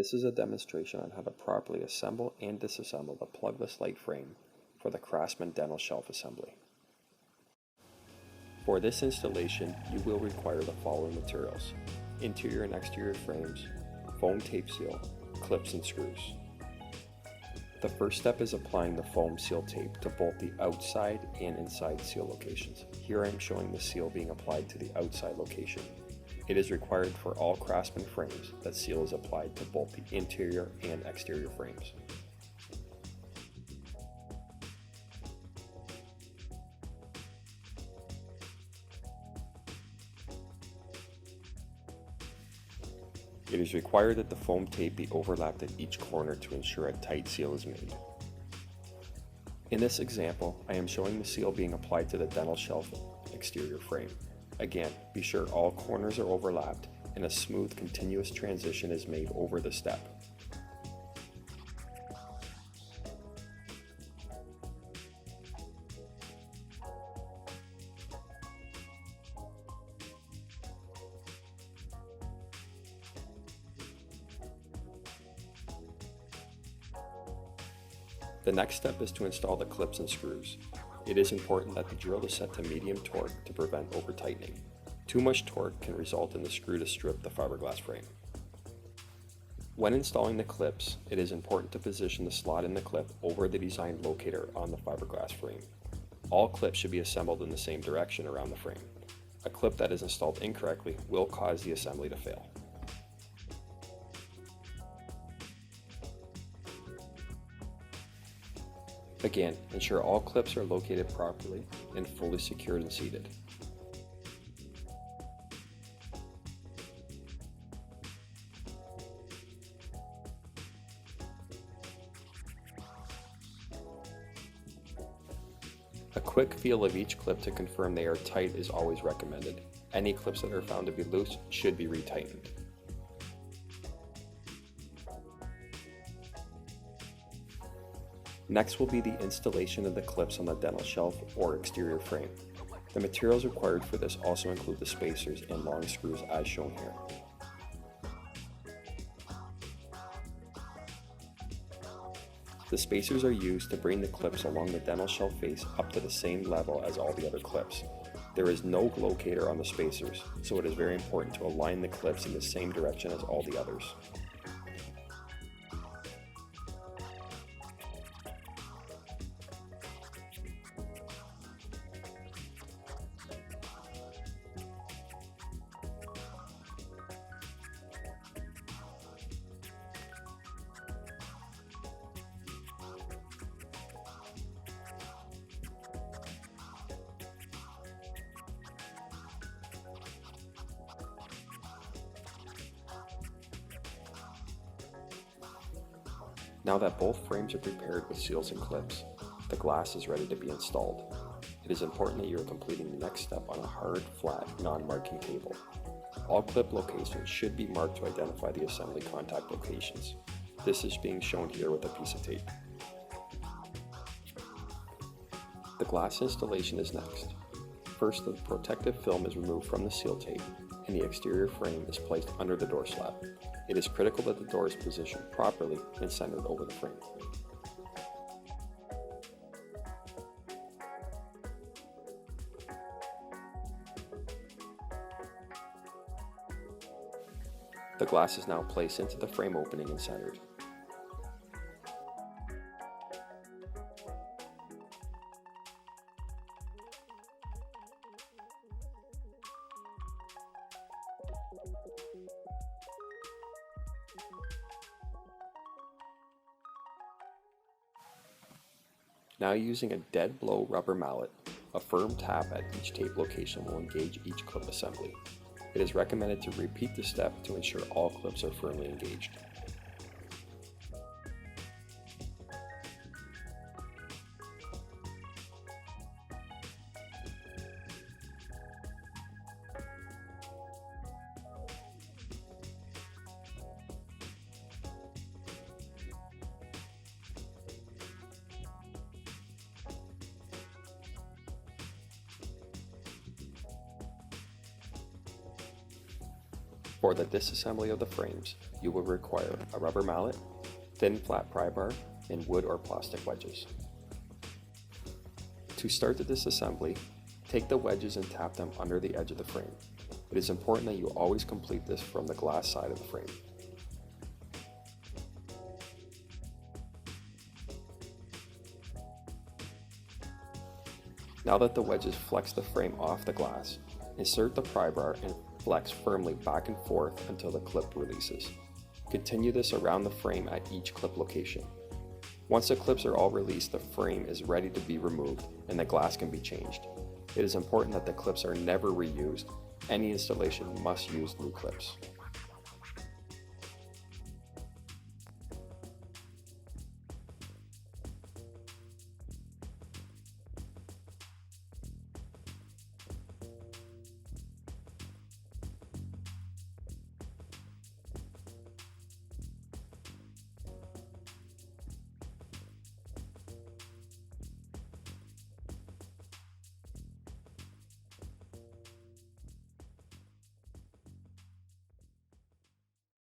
This is a demonstration on how to properly assemble and disassemble the plugless light frame for the Craftsman dental shelf assembly. For this installation, you will require the following materials: interior and exterior frames, foam tape seal, clips and screws. The first step is applying the foam seal tape to both the outside and inside seal locations. Here I am showing the seal being applied to the outside location. It is required for all Craftsman frames that seal is applied to both the interior and exterior frames. It is required that the foam tape be overlapped at each corner to ensure a tight seal is made. In this example, I am showing the seal being applied to the dental shelf exterior frame. Again, be sure all corners are overlapped and a smooth, continuous transition is made over the step. The next step is to install the clips and screws. It is important that the drill is set to medium torque to prevent over-tightening. Too much torque can result in the screw to strip the fiberglass frame. When installing the clips, it is important to position the slot in the clip over the designed locator on the fiberglass frame. All clips should be assembled in the same direction around the frame. A clip that is installed incorrectly will cause the assembly to fail. Again, ensure all clips are located properly and fully secured and seated. A quick feel of each clip to confirm they are tight is always recommended. Any clips that are found to be loose should be retightened. Next will be the installation of the clips on the dental shelf or exterior frame. The materials required for this also include the spacers and long screws as shown here. The spacers are used to bring the clips along the dental shelf face up to the same level as all the other clips. There is no locator on the spacers, so it is very important to align the clips in the same direction as all the others. Now that both frames are prepared with seals and clips, the glass is ready to be installed. It is important that you are completing the next step on a hard, flat, non-marking table. All clip locations should be marked to identify the assembly contact locations. This is being shown here with a piece of tape. The glass installation is next. First, the protective film is removed from the seal tape and the exterior frame is placed under the door slab. It is critical that the door is positioned properly and centered over the frame. The glass is now placed into the frame opening and centered. Now using a dead blow rubber mallet, a firm tap at each tape location will engage each clip assembly. It is recommended to repeat the step to ensure all clips are firmly engaged. For the disassembly of the frames, you will require a rubber mallet, thin flat pry bar, and wood or plastic wedges. To start the disassembly, take the wedges and tap them under the edge of the frame. It is important that you always complete this from the glass side of the frame. Now that the wedges flex the frame off the glass, insert the pry bar and flex firmly back and forth until the clip releases. Continue this around the frame at each clip location. Once the clips are all released, the frame is ready to be removed and the glass can be changed. It is important that the clips are never reused. Any installation must use new clips.